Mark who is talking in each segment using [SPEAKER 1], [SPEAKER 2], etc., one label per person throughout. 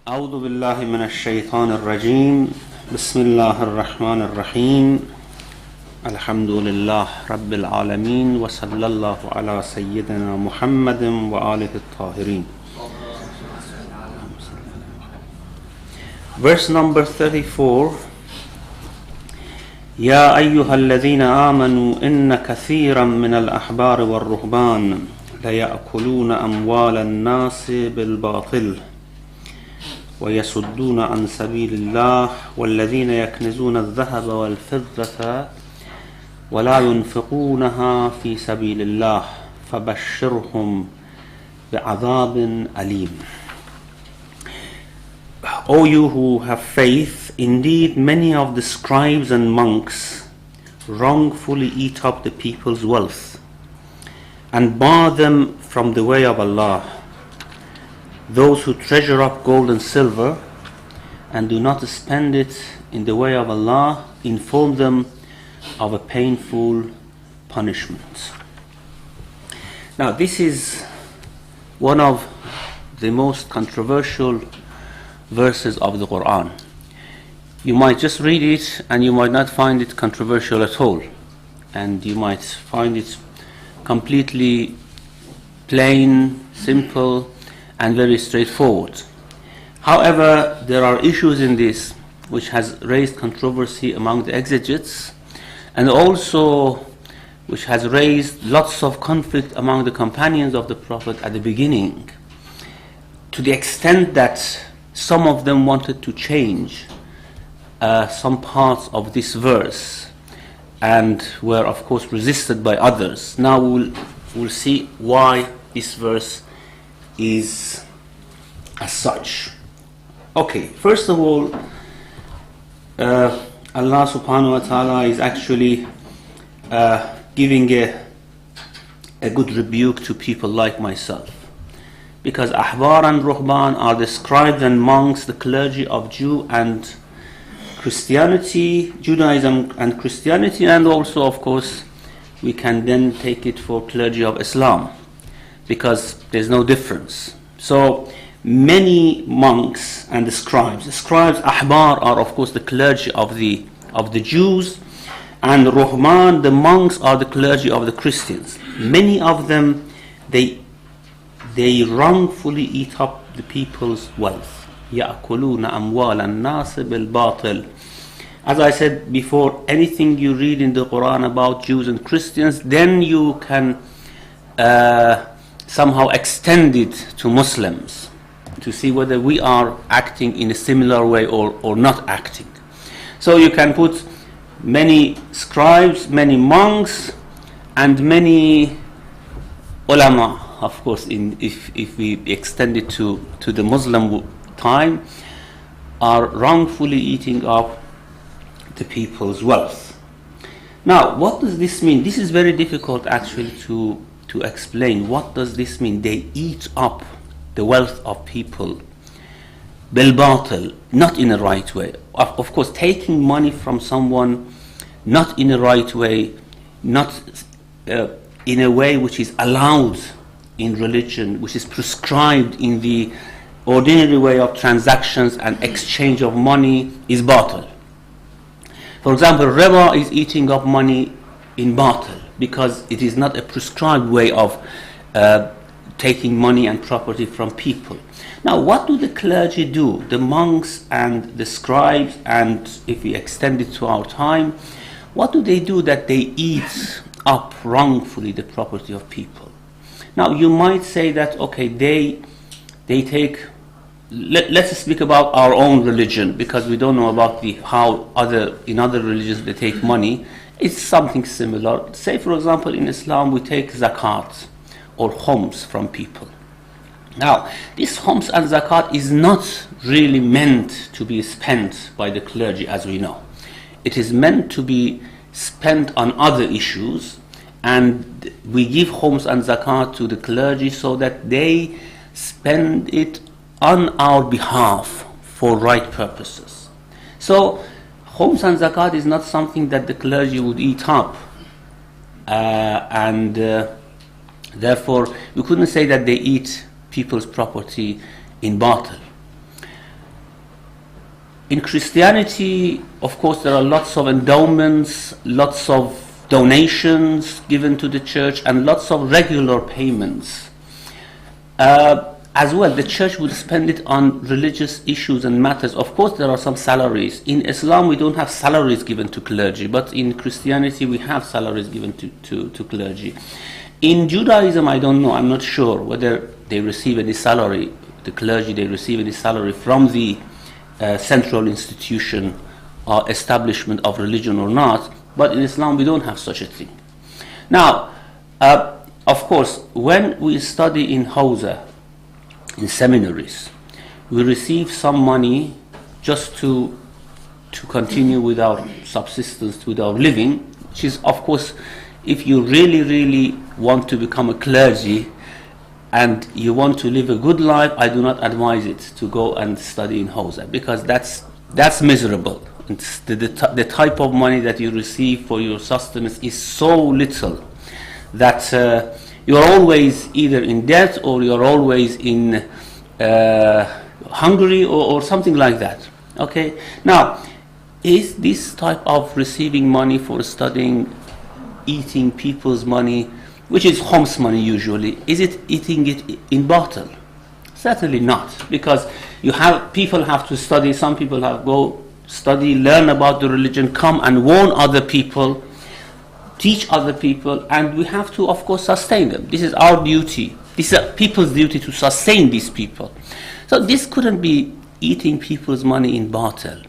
[SPEAKER 1] أعوذ بالله من الشيطان الرجيم بسم الله الرحمن الرحيم الحمد لله رب العالمين وصلى الله على سيدنا محمد وآله الطاهرين. Verse number 34. يا أيها الذين آمنوا إن كثيرا من الأحبار والرهبان ليأكلون أموال الناس بالباطل ويصدون عن سبيل الله والذين يكنزون الذهب والفضة ولا ينفقونها في سبيل الله فبشرهم بعذاب أليم. O you who have faith, indeed many of the scribes and monks wrongfully eat up the people's wealth and bar them from the way of Allah. Those who treasure up gold and silver and do not spend it in the way of Allah, inform them of a painful punishment. Now, this is one of the most controversial verses of the Quran. You might just read it and you might not find it controversial at all, and you might find it completely plain, simple, and very straightforward. However, there are issues in this which has raised controversy among the exegetes, and also which has raised lots of conflict among the companions of the Prophet at the beginning, to the extent that some of them wanted to change some parts of this verse and were of course resisted by others. Now we'll see why this verse is as such. Okay, first of all, Allah subhanahu wa ta'ala is actually giving a good rebuke to people like myself, because Ahbar and Ruhban are the scribes and monks, the clergy of Jew and Christianity, Judaism and Christianity, and also of course we can then take it for clergy of Islam, because there's no difference. So many monks and the scribes Ahbar are of course the clergy of the Jews, and Ruhman, the monks, are the clergy of the Christians. Many of them, they wrongfully eat up the people's wealth. يَأْكُلُونَ أَمْوَالَ النَّاسِ بِالْبَاطِلِ. As I said before, anything you read in the Quran about Jews and Christians, then you can somehow extend it to Muslims to see whether we are acting in a similar way or not acting. So you can put many scribes, many monks, and many ulama, of course, if we extend it to the Muslim time, are wrongfully eating up the people's wealth. Now, what does this mean? This is very difficult actually to explain. What does this mean? They eat up the wealth of people bil batil, not in a right way. Of course, taking money from someone not in a right way, not in a way which is allowed in religion, which is prescribed in the ordinary way of transactions and exchange of money, is batil. For example, riba is eating up money in batil, because it is not a prescribed way of taking money and property from people. Now, what do the clergy do? The monks and the scribes, and if we extend it to our time, what do they do that they eat up wrongfully the property of people? Now, you might say that, okay, they take, let's speak about our own religion, because we don't know about how in other religions they take money. It's something similar. Say, for example, in Islam we take zakat or khums from people. Now, this khums and zakat is not really meant to be spent by the clergy, as we know. It is meant to be spent on other issues, and we give khums and zakat to the clergy so that they spend it on our behalf for right purposes. So khums and zakat is not something that the clergy would eat up, and therefore we couldn't say that they eat people's property in batil. In Christianity, of course, there are lots of endowments, lots of donations given to the church, and lots of regular payments. As well, the church would spend it on religious issues and matters. Of course, there are some salaries. In Islam, we don't have salaries given to clergy, but in Christianity, we have salaries given to clergy. In Judaism, I don't know, I'm not sure whether they receive any salary, the clergy, they receive any salary from the central institution or establishment of religion or not, but in Islam, we don't have such a thing. Now, of course, when we study in Hausa, in seminaries, we receive some money just to continue with our subsistence, with our living, which is, of course, if you really want to become a clergy and you want to live a good life, I do not advise it to go and study in Hausa, because that's miserable. The type of money that you receive for your sustenance is so little that you're always either in debt or you're always in hungry or something like that. Okay. Now, is this type of receiving money for studying, eating people's money, which is Homs money usually, is it eating it in bottle? Certainly not, because people have to study. Some people have go study, learn about the religion, come and warn other people, teach other people, and we have to, of course, sustain them. This is our duty. This is people's duty to sustain these people. So this couldn't be eating people's money in bottle.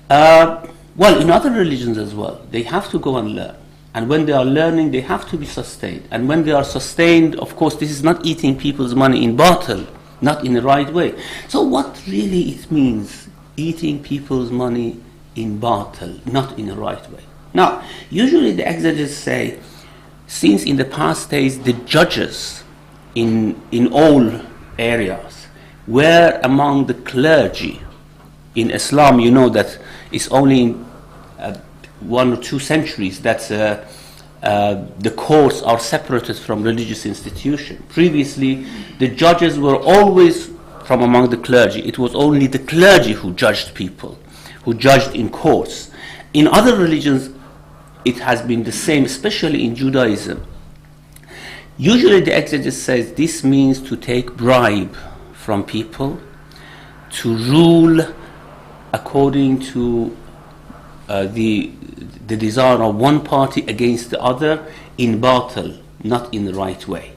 [SPEAKER 1] Well, in other religions as well, they have to go and learn. And when they are learning, they have to be sustained. And when they are sustained, of course, this is not eating people's money in bottle, not in the right way. So what really it means, eating people's money in bottle, not in the right way? Now, usually the exegetes say, since in the past days the judges in all areas were among the clergy. In Islam, you know that it's only in 1 or 2 centuries that the courts are separated from religious institutions. Previously, the judges were always from among the clergy. It was only the clergy who judged people, who judged in courts. In other religions, it has been the same, especially in Judaism. Usually the exegetes says this means to take bribe from people, to rule according to the desire of one party against the other in battle, not in the right way.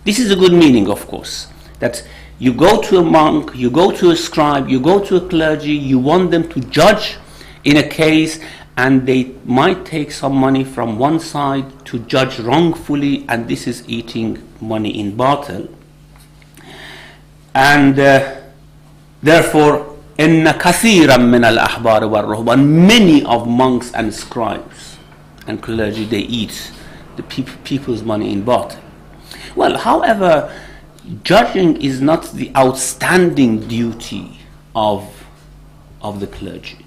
[SPEAKER 1] This is a good meaning, of course, that you go to a monk, you go to a scribe, you go to a clergy, you want them to judge in a case, and they might take some money from one side to judge wrongfully, and this is eating money in battle. And therefore, إن كثيرا من الأحبار والرهبان, many of monks and scribes and clergy, they eat the people's money in battle. Well, however, judging is not the outstanding duty of the clergy.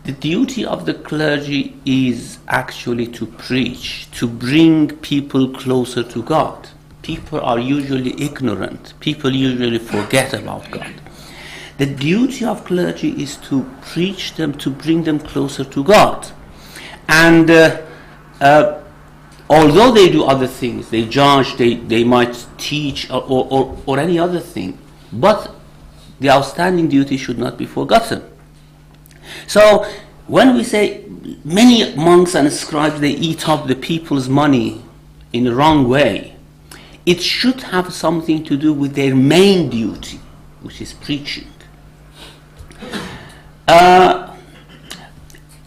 [SPEAKER 1] The duty of the clergy is actually to preach, to bring people closer to God. People are usually ignorant. People usually forget about God. The duty of clergy is to preach them, to bring them closer to God. And although they do other things, they judge, they might teach or any other thing, but the outstanding duty should not be forgotten. So when we say many monks and scribes, they eat up the people's money in the wrong way, it should have something to do with their main duty, which is preaching.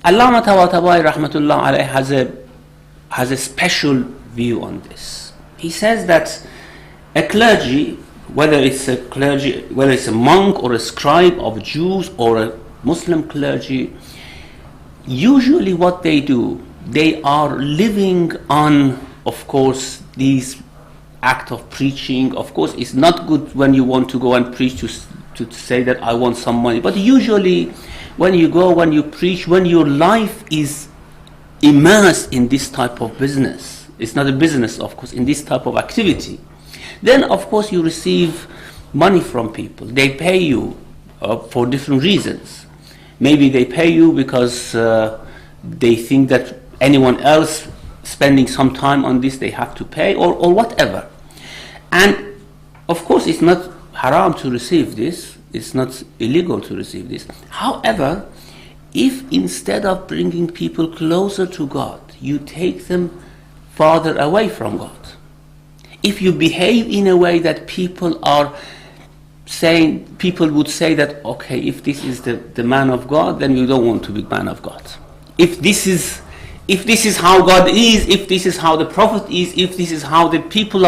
[SPEAKER 1] Allama Tabatabai rahmatullah alayh has a special view on this. He says that a clergy, whether it's a monk or a scribe of Jews or a Muslim clergy, usually what they do, they are living on, of course, these act of preaching. Of course, it's not good when you want to go and preach to say that I want some money, but usually when you go, when you preach, when your life is immersed in this type of business, it's not a business, of course, in this type of activity, then of course you receive money from people. They pay you for different reasons. Maybe they pay you because they think that anyone else spending some time on this they have to pay, or whatever. And of course it's not haram to receive this, it's not illegal to receive this. However, if instead of bringing people closer to God, you take them farther away from God, if you behave in a way that people would say that, okay, if this is the man of God, then you don't want to be man of God. If this is how God is, if this is how the Prophet is, if this is how the people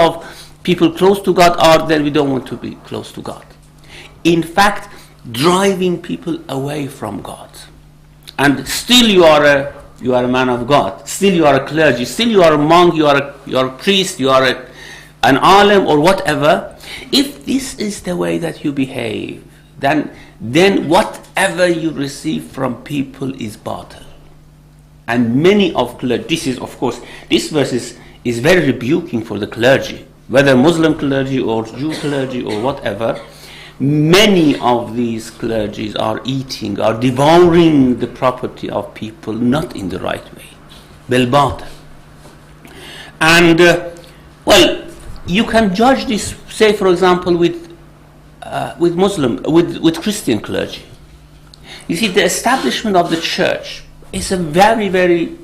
[SPEAKER 1] close to God are, then we don't want to be close to God. In fact, driving people away from God. And still you are a man of God, still you are a clergy, still you are a monk, you are a priest, you are an alim or whatever. If this is the way that you behave, then whatever you receive from people is batil. And many of clergy, this verse is very rebuking for the clergy, whether Muslim clergy or Jew clergy or whatever. Many of these clergies are devouring the property of people not in the right way, bil batil. And you can judge this, say for example, with Christian clergy. You see, the establishment of the church is a very, very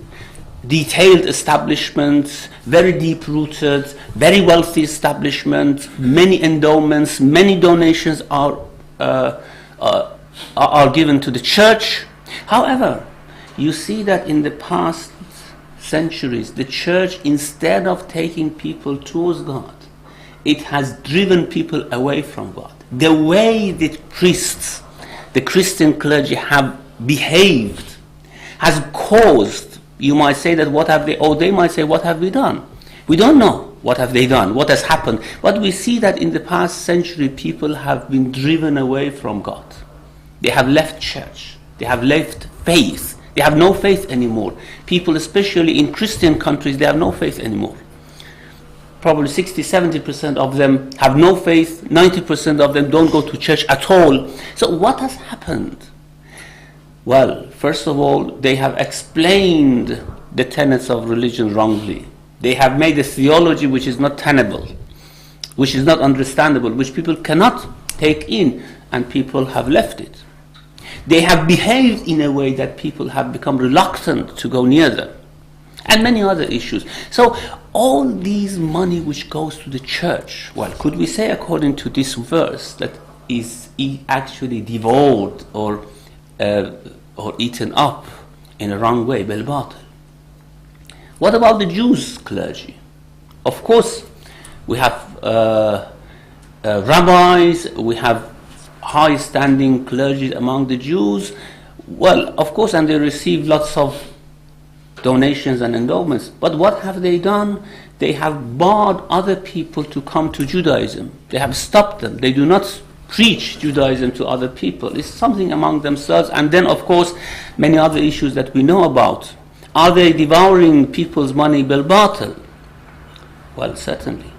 [SPEAKER 1] detailed establishment, very deep-rooted, very wealthy establishment. Many endowments, many donations are given to the church. However, you see that in the past centuries, the church, instead of taking people towards God, it has driven people away from God. The way the priests, the Christian clergy have behaved has caused, you might say that what have they, or they might say what have we done? We don't know what have they done, what has happened. But we see that in the past century people have been driven away from God. They have left church, they have left faith. They have no faith anymore. People, especially in Christian countries, they have no faith anymore. Probably 60-70% of them have no faith, 90% of them don't go to church at all. So what has happened? Well, first of all, they have explained the tenets of religion wrongly. They have made a theology which is not tenable, which is not understandable, which people cannot take in, and people have left it. They have behaved in a way that people have become reluctant to go near them, and many other issues. So all these money which goes to the church, well, could we say according to this verse that is actually devoured or eaten up in a wrong way, bil batil? What about the Jews clergy? Of course, we have rabbis, we have high-standing clergy among the Jews. Well, of course, and they receive lots of donations and endowments. But what have they done? They have barred other people to come to Judaism. They have stopped them. They do not preach Judaism to other people. It's something among themselves. And then, of course, many other issues that we know about. Are they devouring people's money bil batil? Well, certainly.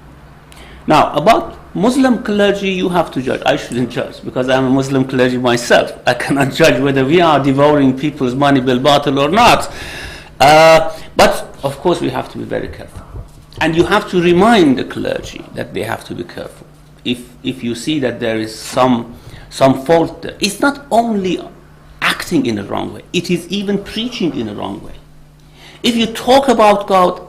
[SPEAKER 1] Now, about Muslim clergy, you have to judge. I shouldn't judge because I'm a Muslim clergy myself. I cannot judge whether we are devouring people's money bil batil or not. But, of course, we have to be very careful. And you have to remind the clergy that they have to be careful. If you see that there is some fault there, it's not only acting in a wrong way, it is even preaching in a wrong way. If you talk about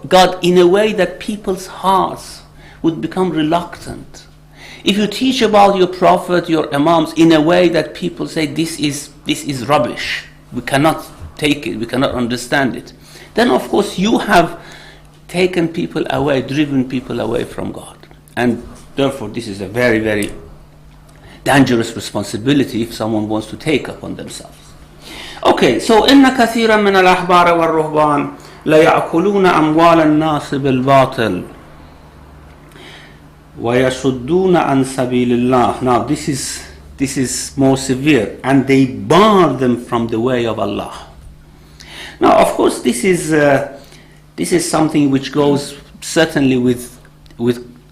[SPEAKER 1] God in a way that people's hearts would become reluctant, if you teach about your prophet, your imams, in a way that people say this is rubbish, we cannot take it, we cannot understand it, then of course you have taken people away, driven people away from God. And therefore this is a very, very dangerous responsibility if someone wants to take upon themselves. Okay, so إن كثيرا من الأحبار والرهبان لا يأكلون أموال الناس بالباطل وَيَصُدُّونَ عَنْ سَبِيلِ اللَّهِ. Now this is more severe, and they bar them from the way of Allah. Now, of course, this is something which goes certainly with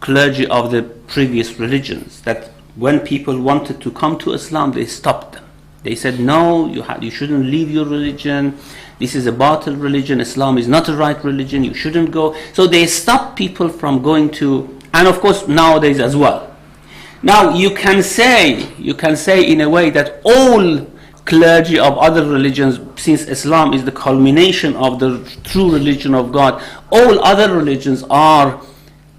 [SPEAKER 1] clergy of the previous religions, that when people wanted to come to Islam, they stopped them. They said, no, you shouldn't leave your religion. This is a batil religion. Islam is not a right religion. You shouldn't go. So they stopped people from going to, and of course nowadays as well. Now you can say in a way that all clergy of other religions, since Islam is the culmination of the true religion of God, all other religions are,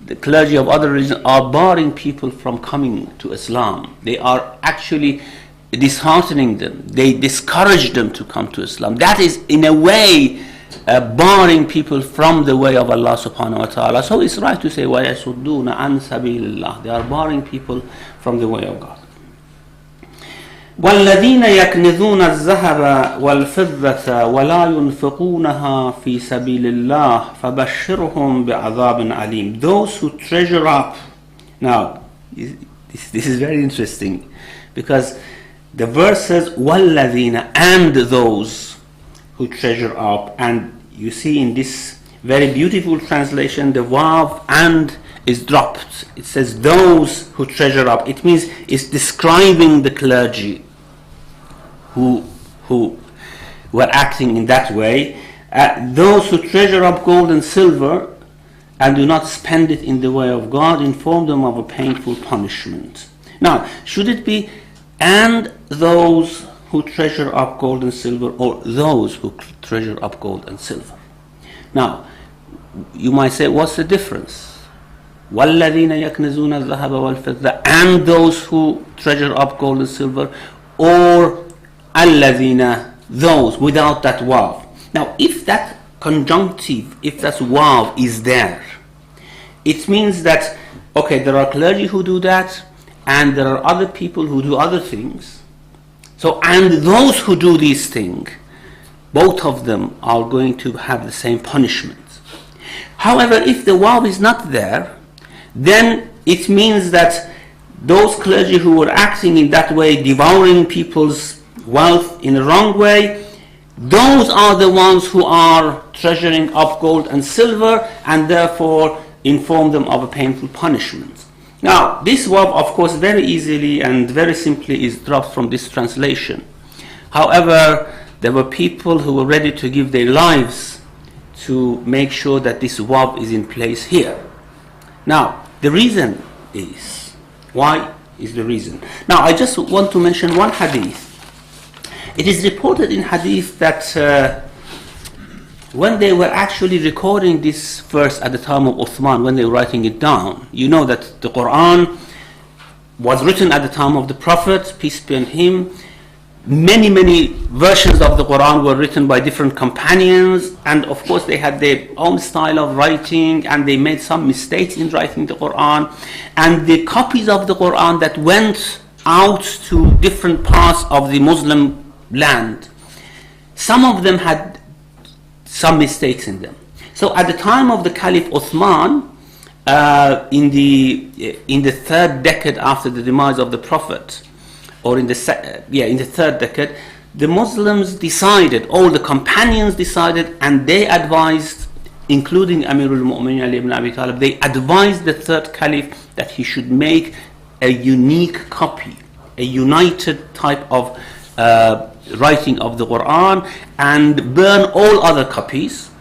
[SPEAKER 1] the clergy of other religions are barring people from coming to Islam. They are actually disheartening them. They discourage them to come to Islam. That is in a way barring people from the way of Allah subhanahu wa ta'ala. So it's right to say وَيَسُدُّونَ عَنْ سَبِيلِ اللَّهِ. They are barring people from the way of God. وَالَّذِينَ يَكْنِزُونَ الذَّهَبَ وَالْفِضَّةَ وَلَا يُنْفِقُونَهَا فِي سَبِيلِ اللَّهِ فَبَشِّرْهُمْ بِعَذَابٍ عَلِيمٍ. Those who treasure up. Now, this is very interesting, because the verse says وَالَّذِينَ, and those who treasure up, and you see in this very beautiful translation the wav and is dropped. It says those who treasure up. It means it's describing the clergy who were acting in that way. Those who treasure up gold and silver and do not spend it in the way of God, inform them of a painful punishment. Now, should it be and those who treasure up gold and silver, or those who treasure up gold and silver? Now, you might say, what's the difference? وَالَّذِينَ يَكْنِزُونَ الذَّهَبَ وَالْفِضَّةَ, and those who treasure up gold and silver, or الَّذِينَ, those, without that wav. Now, if that conjunctive, if that wav is there, it means that, okay, there are clergy who do that, and there are other people who do other things. So, and those who do these things, both of them are going to have the same punishment. However, if the waw is not there, then it means that those clergy who were acting in that way, devouring people's wealth in a wrong way, those are the ones who are treasuring up gold and silver, and therefore inform them of a painful punishment. Now, this waw, of course, very easily and very simply is dropped from this translation. However, there were people who were ready to give their lives to make sure that this waw is in place here. Now, the reason is, why is the reason? Now, I just want to mention one hadith. It is reported in hadith that when they were actually recording this verse at the time of Uthman, when they were writing it down, you know that the Quran was written at the time of the Prophet, peace be on him. Many versions of the Quran were written by different companions, and of course they had their own style of writing, and they made some mistakes in writing the Quran. And the copies of the Quran that went out to different parts of the Muslim land, some of them had some mistakes in them. So at the time of the Caliph Uthman, in the third decade after the demise of the Prophet, or in the third decade, the Muslims decided, all the companions decided, and they advised, including Amirul Mu'minin Ali ibn Abi Talib, they advised the third Caliph that he should make a unique copy, a united type of writing of the Quran, and burn all other copies,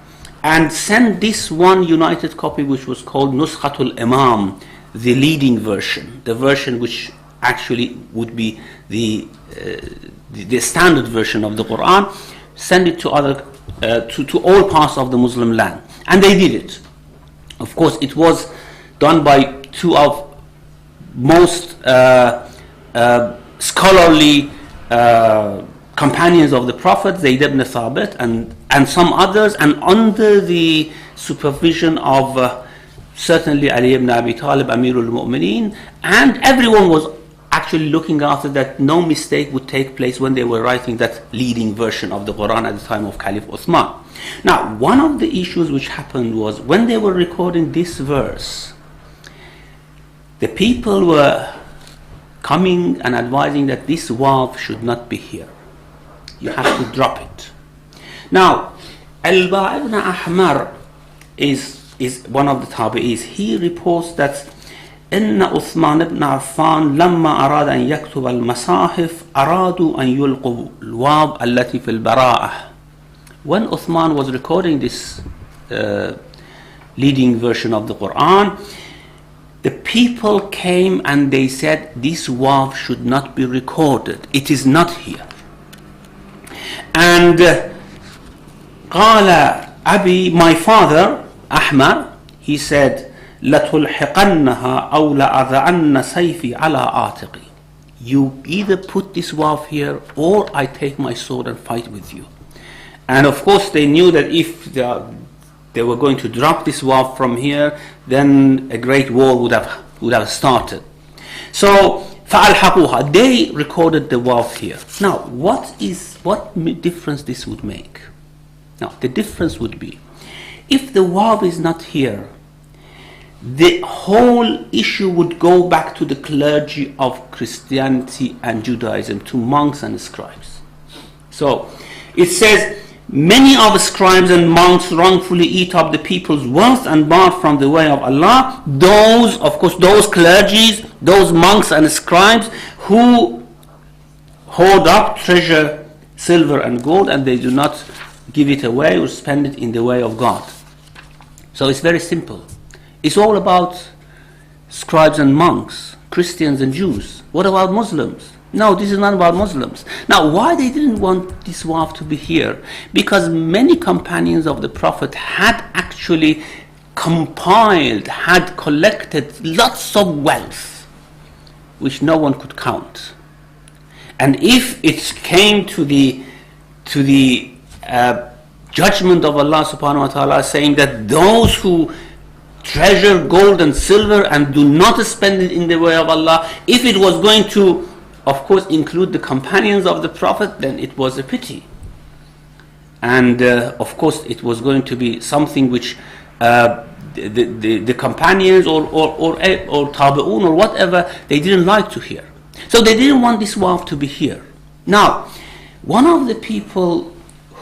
[SPEAKER 1] and send this one united copy, which was called Nuskhatul Imam, the leading version, the version which actually would be the standard version of the Quran, send it to other to all parts of the Muslim land. And they did it. Of course, it was done by two of most scholarly companions of the Prophet, Zayd ibn Thabit and some others, and under the supervision of certainly Ali ibn Abi Talib, Amirul Mu'mineen, and everyone was actually looking after that no mistake would take place when they were writing that leading version of the Quran at the time of Caliph Uthman. Now, one of the issues which happened was when they were recording this verse, the people were coming and advising that this waw should not be here. You have to drop it. Now, Al-Ba' ibn Ahmar is one of the tabi'is. He reports that إن عثمان بن عفان لما أراد أن يكتب المصاحف أرادوا أن يلقوا الواو التي في البراءة. When Uthman was recording this leading version of the Quran, the people came and they said, this waw should not be recorded, it is not here. And قال أبي, my father Ahmad, he said, لَتُلْحِقَنَّهَا أَوْ لَأَضَعَنَّ سَيْفِي عَلَىٰ عَاتِقِي. You either put this waw here or I take my sword and fight with you. And of course they knew that if they were going to drop this waw from here, then a great war would have started. So فَأَلْحَقُوهَا, they recorded the waw here. Now what difference this would make? Now the difference would be, if the waw is not here, the whole issue would go back to the clergy of Christianity and Judaism, to monks and scribes. So it says, many of the scribes and monks wrongfully eat up the people's wealth and bar from the way of Allah. Those, of course, those clergies, those monks and scribes who hoard up treasure, silver and gold, and they do not give it away or spend it in the way of God. So it's very simple. It's all about scribes and monks, Christians and Jews. What about Muslims? No, this is not about Muslims. Now, why they didn't want this waw to be here? Because many companions of the Prophet had actually compiled, had collected lots of wealth, which no one could count. And if it came to the judgment of Allah subhanahu wa ta'ala, saying that those who treasure gold and silver and do not spend it in the way of Allah, if it was going to, of course, include the companions of the Prophet, then it was a pity. And of course it was going to be something which the companions or tabi'un or whatever, they didn't like to hear. So they didn't want this waw to be here. Now, one of the people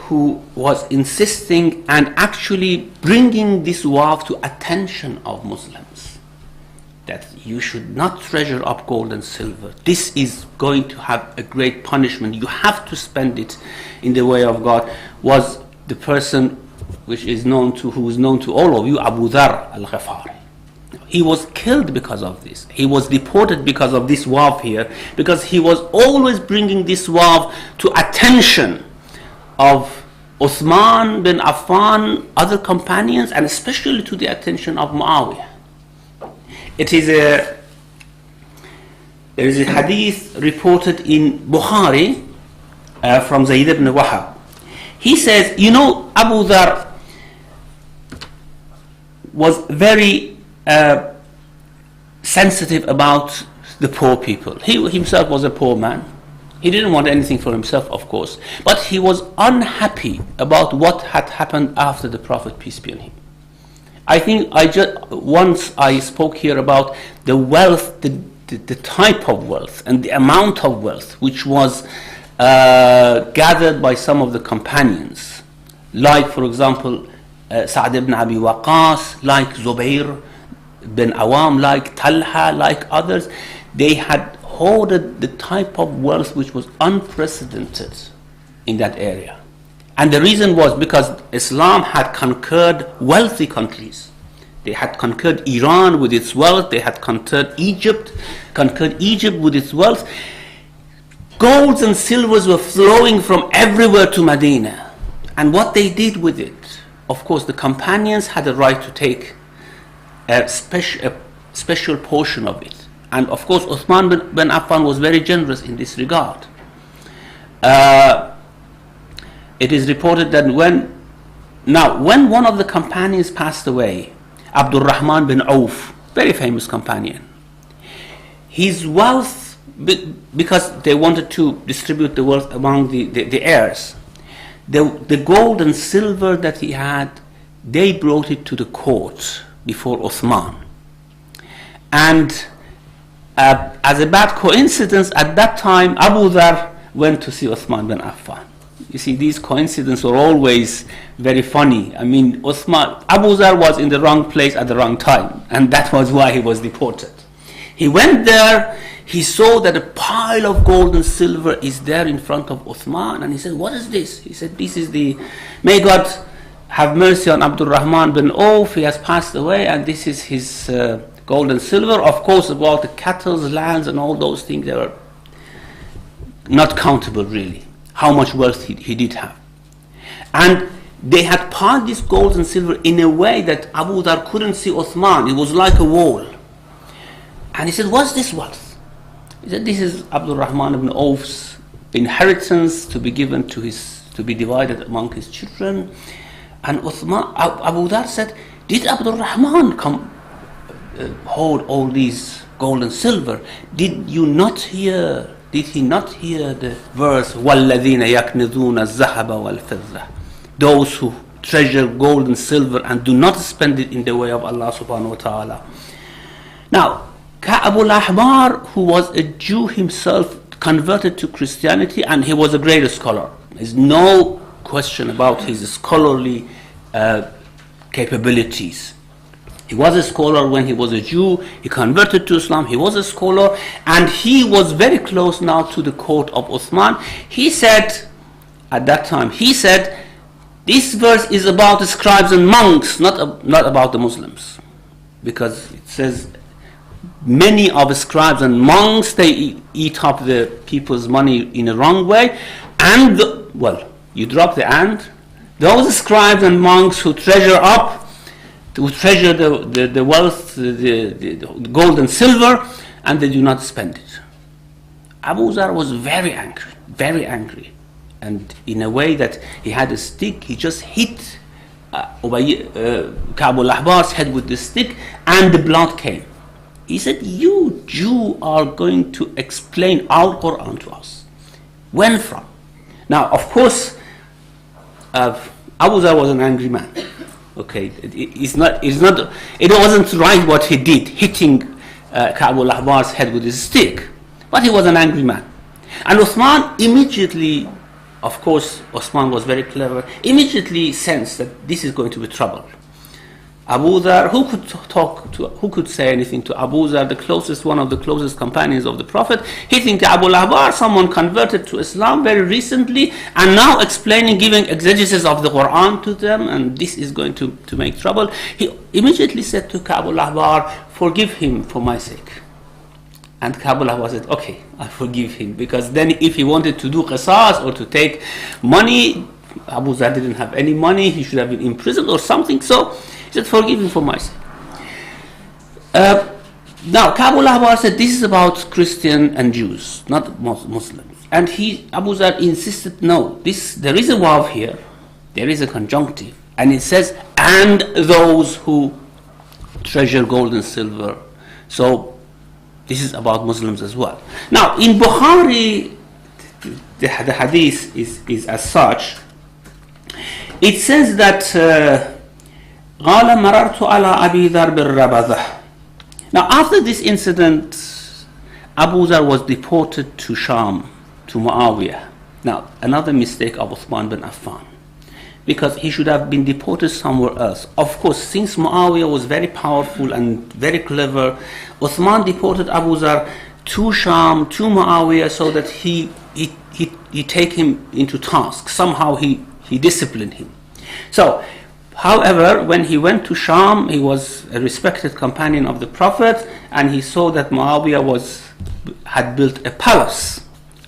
[SPEAKER 1] who was insisting and actually bringing this waw to attention of Muslims, that you should not treasure up gold and silver, this is going to have a great punishment, you have to spend it in the way of God, was the person who is known to all of you, Abu Dharr al-Ghifari. He was killed because of this. He was deported because of this waw here, because he was always bringing this waw to attention of Uthman bin Affan, other companions, and especially to the attention of Muawiyah. There is a hadith reported in Bukhari from Zayd ibn Wahab. He says, Abu Dharr was very sensitive about the poor people. He himself was a poor man. He didn't want anything for himself, of course, but he was unhappy about what had happened after the Prophet, peace be on him. I think once I spoke here about the wealth, the type of wealth and the amount of wealth which was gathered by some of the companions, like, for example, Sa'd ibn Abi Waqqas, like Zubayr bin Awam, like Talha, like others. They had hoarded the type of wealth which was unprecedented in that area. And the reason was because Islam had conquered wealthy countries. They had conquered Iran with its wealth, they had conquered Egypt with its wealth. Golds and silvers were flowing from everywhere to Medina. And what they did with it, of course, the companions had a right to take a special portion of it. And of course, Uthman bin Affan was very generous in this regard. It is reported that when one of the companions passed away, Abdul Rahman bin Auf, very famous companion, his wealth, because they wanted to distribute the wealth among the heirs, the gold and silver that he had, they brought it to the court before Uthman. And as a bad coincidence, at that time, Abu Dharr went to see Uthman bin Affan. You see, these coincidences are always very funny. I mean, Abu Dharr was in the wrong place at the wrong time, and that was why he was deported. He went there, he saw that a pile of gold and silver is there in front of Uthman, and he said, what is this? He said, this is may God have mercy on Abdul Rahman bin Auf, he has passed away, and this is his gold and silver. Of course, about the cattle, lands, and all those things, they were not countable really, how much wealth he did have. And they had piled this gold and silver in a way that Abu Dhar couldn't see Uthman. It was like a wall. And he said, what's this wealth? He said, this is Abdul Rahman ibn Auf's inheritance to be given to be divided among his children. And Abu Dhar said, did Abdul Rahman come hold all these gold and silver? Did he not hear the verse, وَالَّذِينَ يَكْنِزُونَ الذَّهَبَ وَالْفِضَّةَ, those who treasure gold and silver and do not spend it in the way of Allah subhanahu wa ta'ala. Now, Ka'b al-Ahbar, who was a Jew himself, converted to Christianity, and he was a great scholar. There's no question about his scholarly capabilities. He was a scholar when he was a Jew. He converted to Islam. He was a scholar, and he was very close now to the court of Uthman. He said, at that time, this verse is about the scribes and monks, not about the Muslims, because it says many of the scribes and monks, they eat up the people's money in a wrong way, and you drop the and. Those scribes and monks who treasure the wealth, the gold and silver, and they do not spend it. Abu Dhar was very angry, and in a way that he had a stick, he just hit Ka'b al-Ahbar's head with the stick, and the blood came. He said, you Jew are going to explain our Quran to us. When from? Now, of course, Abu Dhar was an angry man. Okay, it wasn't right what he did, hitting Ka'b al-Ahbar's head with his stick, but he was an angry man. And Uthman immediately, of course, Uthman was very clever, immediately sensed that this is going to be trouble. Abu Dhar, who could say anything to Abu Dhar, one of the closest companions of the Prophet, hitting Ka'b al-Ahbar, someone converted to Islam very recently, and now giving exegesis of the Quran to them, and this is going to make trouble. He immediately said to Ka'b al-Ahbar, forgive him for my sake. And Ka'b al-Ahbar said, okay, I forgive him, because then if he wanted to do qisas or to take money, Abu Dhar didn't have any money, he should have been imprisoned or something, so he said, forgive him for my sake. Now, Ka'b al-Ahbar said, this is about Christian and Jews, not Muslims. And Abu Dhar insisted, no, there is a waw here, there is a conjunctive, and it says, and those who treasure gold and silver. So, this is about Muslims as well. Now, in Bukhari, the hadith is as such. It says that قال مررت على أبي ذر بالربذة. Now, after this incident, Abu Dhar was deported to Sham, to Muawiyah. Now, another mistake of Uthman bin Affan, because he should have been deported somewhere else. Of course, since Muawiyah was very powerful and very clever, Uthman deported Abu Dhar to Sham, to Muawiyah, so that he take him into task. Somehow he disciplined him. So, however, when he went to Sham, he was a respected companion of the Prophet, and he saw that Muawiyah had built a palace.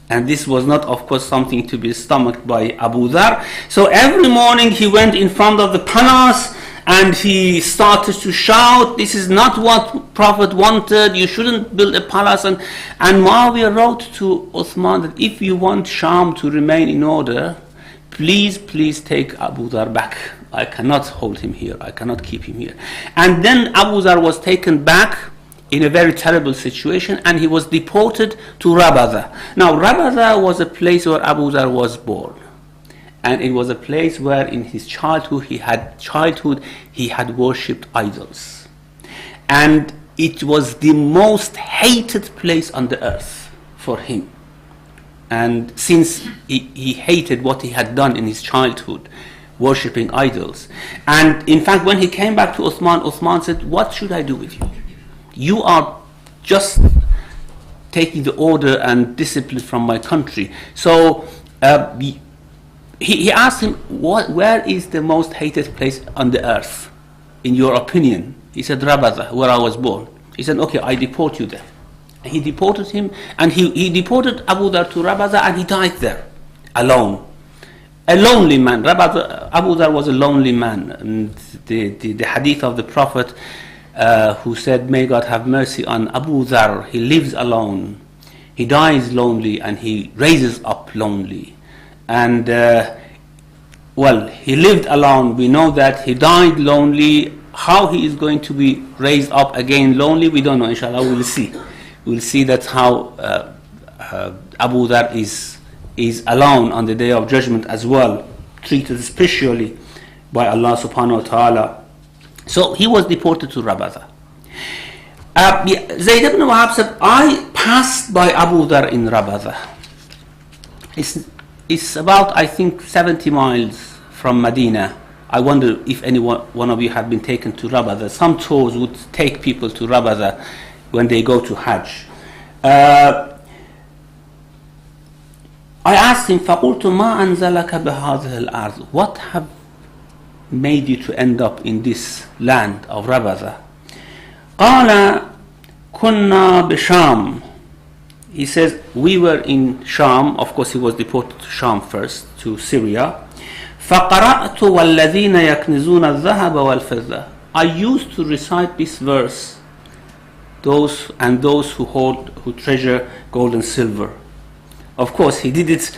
[SPEAKER 1] And this was not, of course, something to be stomached by Abu Dhar. So every morning he went in front of the palace and he started to shout, this is not what Prophet wanted, you shouldn't build a palace. And Muawiyah wrote to Uthman that if you want Sham to remain in order, please take Abu Dhar back. I cannot hold him here, I cannot keep him here. And then Abu Dhar was taken back in a very terrible situation, and he was deported to Rabada. Now, Rabada was a place where Abu Dhar was born, and it was a place where in his childhood he had worshipped idols, and it was the most hated place on the earth for him. And since he hated what he had done in his childhood, worshipping idols, and in fact when he came back to Uthman said, what should I do with you? You are just taking the order and discipline from my country. So he asked him, where is the most hated place on the earth, in your opinion? He said, Rabada, where I was born. He said, okay, I deport you there. He deported him, and he deported Abu Dhar to Rabada, and he died there, alone. A lonely man. Abu Dhar was a lonely man. And the hadith of the Prophet who said, may God have mercy on Abu Dhar, he lives alone, he dies lonely, and he raises up lonely. And he lived alone. We know that he died lonely. How he is going to be raised up again lonely, we don't know. Inshallah, we will see. We will see that how Abu Dhar is alone on the Day of Judgment as well, treated specially by Allah subhanahu wa ta'ala. So he was deported to Rabada. Zayd ibn Wahab said, I passed by Abu Dhar in Rabada. It's about, I think, 70 miles from Medina. I wonder if one of you have been taken to Rabada. Some tours would take people to Rabada when they go to Hajj. I asked him, فَقُلْتُ مَا أَنزَلَكَ بِهَذِهِ الْأَرْضِ, what have made you to end up in this land of Rabada? قَالَ كُنَّا بِشَامٍ. He says, we were in Sham. Of course, he was deported to Sham first, to Syria. فَقَرَأْتُ وَالَّذِينَ يَكْنِزُونَ الذَّهَبَ وَالْفِضَّةَ. I used to recite this verse, those who treasure gold and silver. Of course, he did it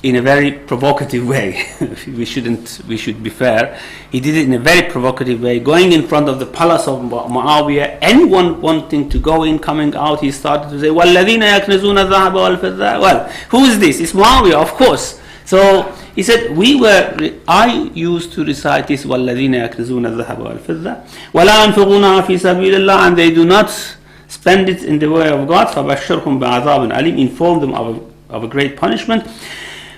[SPEAKER 1] in a very provocative way. we should be fair. He did it in a very provocative way, going in front of the palace of Muawiyah. Anyone wanting to go in, coming out, he started to say, وَالَّذِينَ يَكْنِزُونَ الذَّهَبَ وَالْفِضَّةَ. Well, who is this? It's Muawiyah, of course. So he said, I used to recite this, وَالَّذِينَ يَكْنِزُونَ الذَّهَبَ وَالْفِضَّةَ وَلَا يَنْفِقُونَهَا فِي سَبِيلِ اللَّهِ, and they do not spend it in the way of God. فَبَشِّرْهُمْ بِعَذَابٍ أَلِيمٍ, inform them of a great punishment.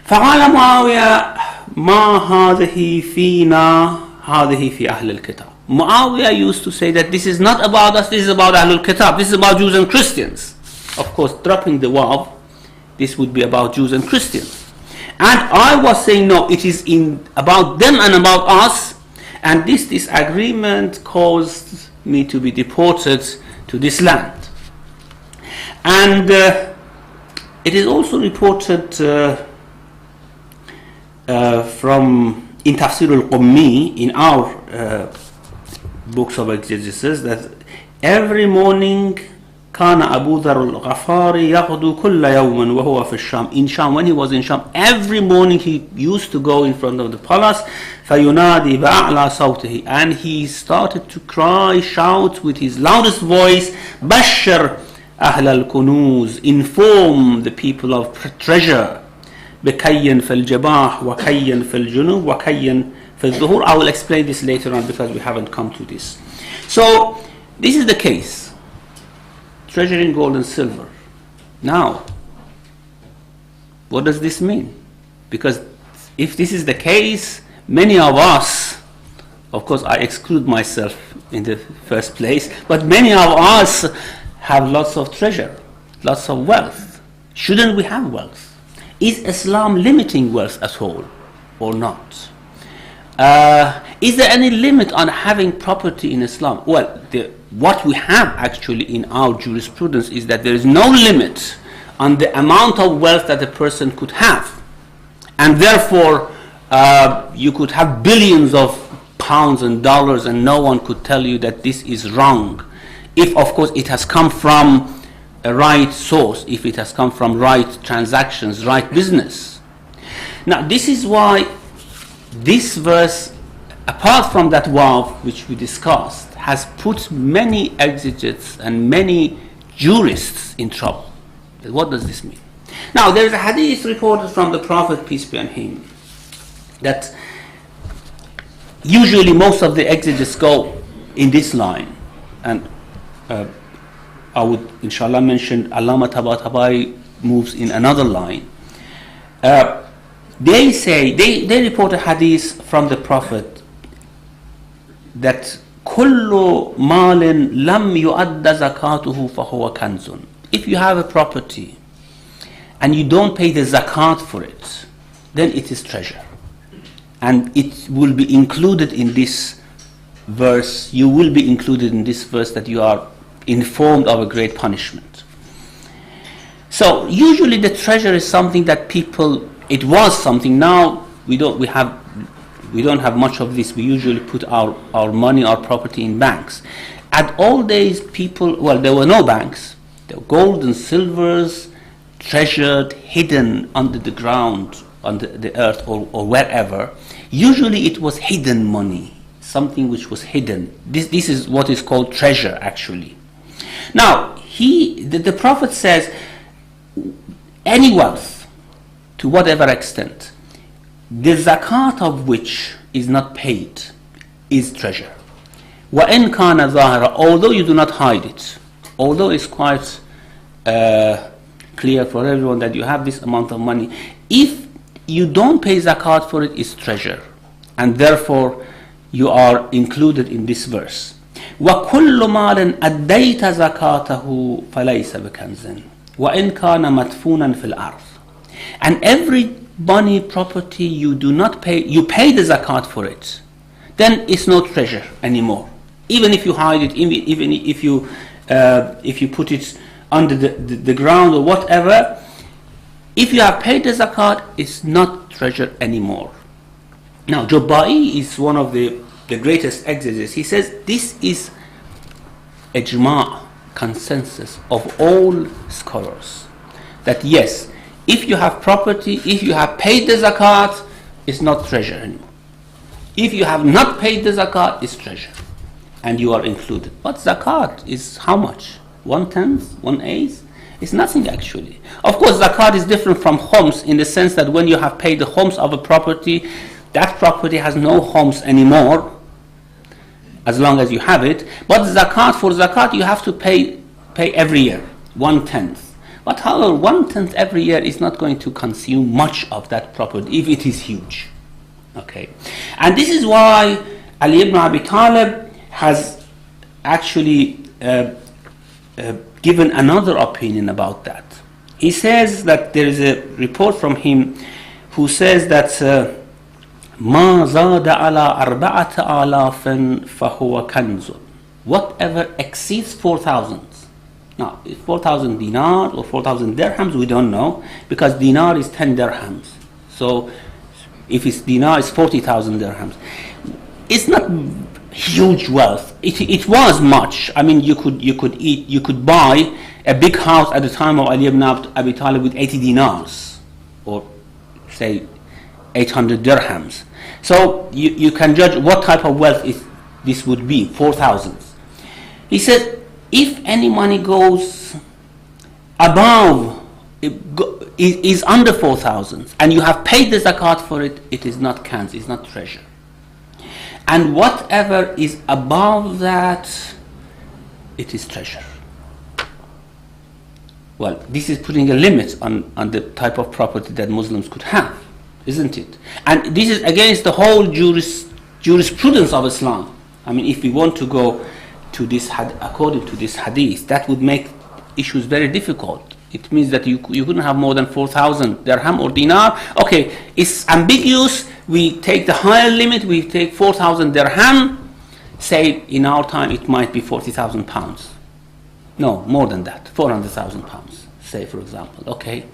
[SPEAKER 1] فَقَالَ مُعَاوِيَةُ مَا هَذِهِ فِينَا هَذِهِ فِي أَهْلِ الْكِتَابِ. Muawiyah used to say that this is not about us, this is about Ahlul Kitab, this is about Jews and Christians. Of course, dropping the waw, this would be about Jews and Christians. And I was saying, no, it is about them and about us. And this disagreement caused me to be deported to this land. And it is also reported from in Tafseer al-Qummi, in our books of exegesis, that every morning كان أبو ذر الغفاري يغدو كل يوم وهو في الشام. In Sham, when he was in Sham, every morning he used to go in front of the palace, فينادي بأعلى صوته, and he started to cry, shout with his loudest voice, بشر أهل الكنوز, inform the people of treasure, بكي في الجباح وكي في الجنوب وكي في الظهور. I will explain this later on because we haven't come to this. So this is the case, treasuring gold and silver. Now, what does this mean? Because if this is the case, many of us, of course I exclude myself in the first place, but many of us have lots of treasure, lots of wealth. Shouldn't we have wealth? Is Islam limiting wealth at all or not? Is there any limit on having property in Islam? Well, what we have actually in our jurisprudence is that there is no limit on the amount of wealth that a person could have, and therefore you could have billions of pounds and dollars and no one could tell you that this is wrong, if of course it has come from a right source, if it has come from right transactions, right business. Now this is why this verse, apart from that waw which we discussed, has put many exegetes and many jurists in trouble. What does this mean? Now there is a hadith reported from the Prophet, peace be on him, that usually most of the exegetes go in this line, and I would inshallah mention Allama Tabatabai moves in another line. They say, they report a hadith from the Prophet that كل مال لم يؤد زكاته فهو كنز. If you have a property and you don't pay the zakat for it, then it is treasure. And it will be included in this verse. You will be included in this verse that you are informed of a great punishment. So usually the treasure is something that people, it was something, now we don't have much of this. We usually put our money, our property in banks. At old days, people, well, there were no banks. There were gold and silvers treasured, hidden under the ground, under the earth, or wherever. Usually it was hidden money, something which was hidden. This is what is called treasure, actually. Now, the Prophet says, any wealth, to whatever extent, the zakat of which is not paid, is treasure. وَإِنْ كَانَ ظَاهِرًا, although you do not hide it, although it's quite clear for everyone that you have this amount of money, if you don't pay zakat for it, it's treasure, and therefore you are included in this verse. وَكُلُّ مَالٍ أَدَّيْتَ زَكَاتَهُ فَلَيْسَ بِكَنْزٍ وَإِنْ كَانَ مَدْفُونًا فِي الْأَرْضِ. And every money, property you do not pay, you pay the zakat for it, then it's no treasure anymore. Even if you hide it, even if you put it under the ground or whatever, if you have paid the zakat, it's not treasure anymore. Now, Jubba'i is one of the greatest exegetes. He says this is ijma', consensus of all scholars, that yes, if you have property, if you have paid the zakat, it's not treasure anymore. If you have not paid the zakat, it's treasure, and you are included. But zakat is how much? 1/10, 1/8? It's nothing actually. Of course, zakat is different from khums in the sense that when you have paid the khums of a property, that property has no khums anymore, as long as you have it. But for zakat, you have to pay every year, 1/10. But however, 1/10 every year is not going to consume much of that property if it is huge. Okay, and this is why Ali ibn Abi Talib has actually given another opinion about that. He says that there is a report from him who says that ما زاد على 4,000 فهو كنز. Whatever exceeds 4,000. Now, 4,000 dinars or 4,000 dirhams, we don't know, because dinar is 10 dirhams. So, if it's dinar, it's 40,000 dirhams. It's not huge wealth. It was much. I mean, you could buy a big house at the time of Ali ibn Abi Talib with 80 dinars, or say 800 dirhams. So you can judge what type of wealth this would be, 4,000. He said, if any money goes above, is under 4,000, and you have paid the zakat for it, it is not kanz, it's not treasure. And whatever is above that, it is treasure. Well, this is putting a limit on the type of property that Muslims could have, isn't it? And this is against the whole jurisprudence of Islam. I mean, if we want to go to this, according to this hadith, that would make issues very difficult. It means that you couldn't have more than 4,000 dirham or dinar. Okay, it's ambiguous. We take the higher limit. We take 4,000 dirham. Say in our time it might be 40,000 pounds. No, more than that, 400,000 pounds. Say, for example. Okay.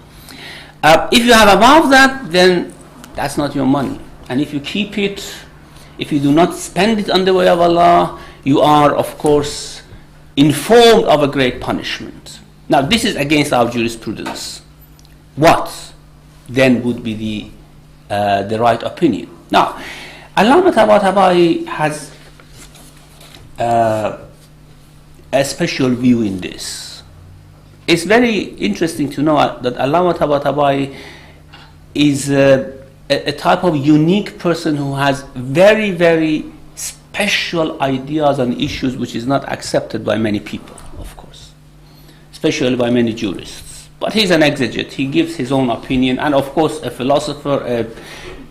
[SPEAKER 1] If you have above that, then that's not your money. And if you keep it, if you do not spend it on the way of Allah, you are, of course, informed of a great punishment. Now, this is against our jurisprudence. What then would be the right opinion? Now, Allama Tabatabai has a special view in this. It's very interesting to know that Allama Tabatabai is a type of unique person who has very, very special ideas on issues which is not accepted by many people, of course, especially by many jurists. But he's an exegete. He gives his own opinion, and of course a philosopher,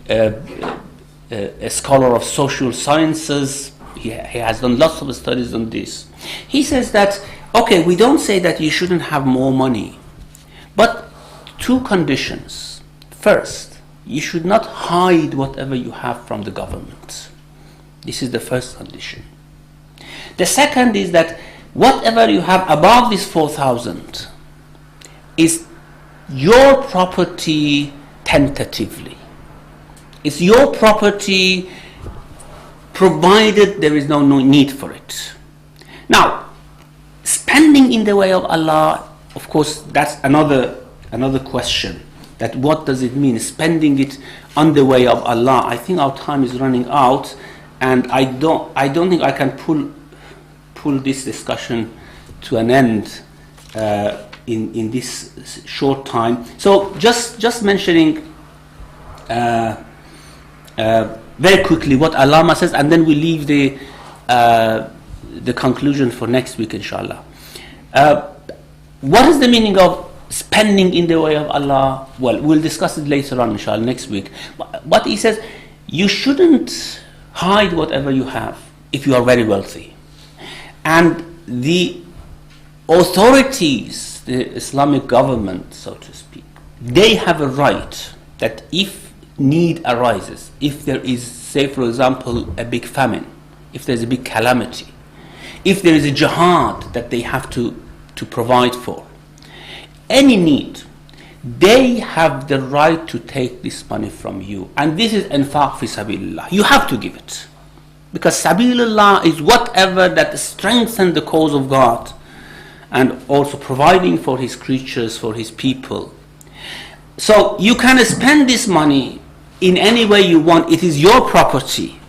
[SPEAKER 1] a scholar of social sciences, he has done lots of studies on this. He says that, okay, we don't say that you shouldn't have more money, but two conditions. First, you should not hide whatever you have from the government. This is the first condition. The second is that whatever you have above this 4,000 is your property tentatively. It's your property provided there is no need for it. Now, spending in the way of Allah, of course, that's another question. That what does it mean, spending it on the way of Allah? I think our time is running out, and I don't think I can pull this discussion to an end in this short time. So just mentioning very quickly what Allah says, and then we leave the conclusion for next week, inshallah. What is the meaning of spending in the way of Allah? Well, we'll discuss it later on, inshallah, next week. But he says you shouldn't hide whatever you have if you are very wealthy. And the authorities, the Islamic government, so to speak, they have a right that if need arises, if there is, say for example, a big famine, if there's a big calamity, if there is a jihad that they have to provide for, any need, they have the right to take this money from you. And this is infaq fi sabilillah. You have to give it. Because sabilillah is whatever that strengthens the cause of God and also providing for his creatures, for his people. So you can spend this money in any way you want. It is your property.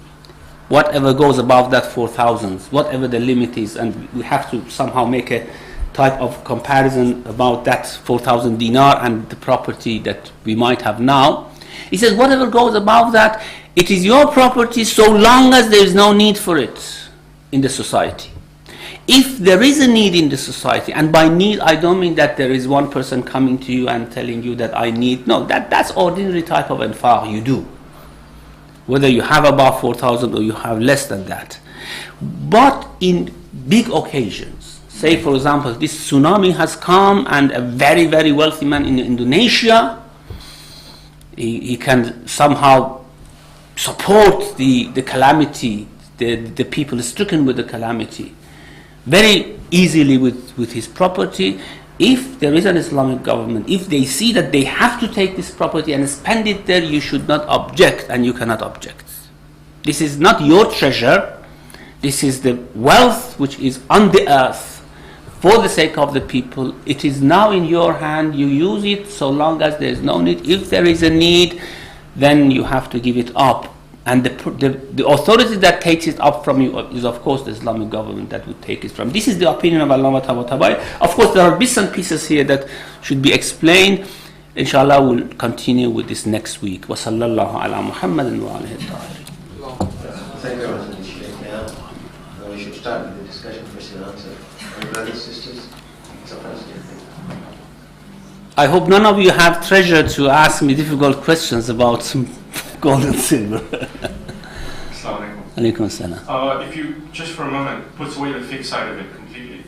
[SPEAKER 1] Whatever goes above that 4,000, whatever the limit is, and we have to somehow make a type of comparison about that 4,000 dinar and the property that we might have now. He says whatever goes above that, it is your property so long as there is no need for it in the society. If there is a need in the society, and by need I don't mean that there is one person coming to you and telling you that I need, no, that's ordinary type of infaq you do, whether you have above 4,000 or you have less than that. But in big occasions, say for example this tsunami has come and a very very wealthy man in Indonesia, he can somehow support the calamity, the people stricken with the calamity very easily with his property. If there is an Islamic government, if they see that they have to take this property and spend it there, you should not object, and you cannot object. This is not your treasure, this is the wealth which is on the earth for the sake of the people. It is now in your hand, you use it so long as there is no need. If there is a need, then you have to give it up. And the authority that takes it up from you is of course the Islamic government that would take it from. This is the opinion of Allama Tabatabai. Of course there are bits and pieces here that should be explained. Inshallah we'll continue with this next week. Wa sallallahu ala Muhammadin wa alihi tahirin.
[SPEAKER 2] Thank you very much, Sheikh. Now we should start with the discussion question and answer. Our brothers, sisters,
[SPEAKER 1] I hope none of you have treasure to ask me difficult questions about gold and silver.
[SPEAKER 3] Assalamu
[SPEAKER 1] Alaikum salam.
[SPEAKER 3] If you, just for a moment, put away the fixed side of it completely.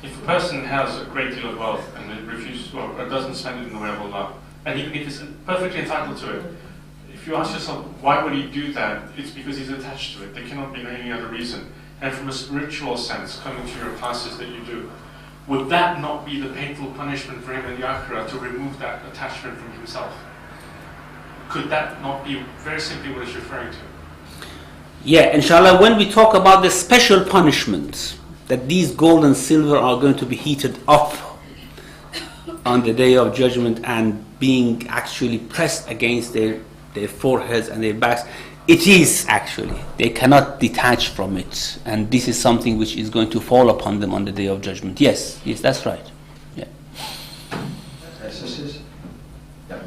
[SPEAKER 3] If a person has a great deal of wealth and it refuses or doesn't spend it in the way of Allah, and even if he's perfectly entitled to it, if you ask yourself, why would he do that? It's because he's attached to it. There cannot be any other reason. And from a spiritual sense, coming to your classes that you do, would that not be the painful punishment for him in the Akhirah to remove that attachment from himself? Could that not be very simply what it's referring to?
[SPEAKER 1] Yeah, inshallah, when we talk about the special punishment, that these gold and silver are going to be heated up on the day of judgment and being actually pressed against their foreheads and their backs, it is actually, they cannot detach from it, and this is something which is going to fall upon them on the day of judgment. Yes, that's right. Yeah.
[SPEAKER 2] Sisters? Yeah.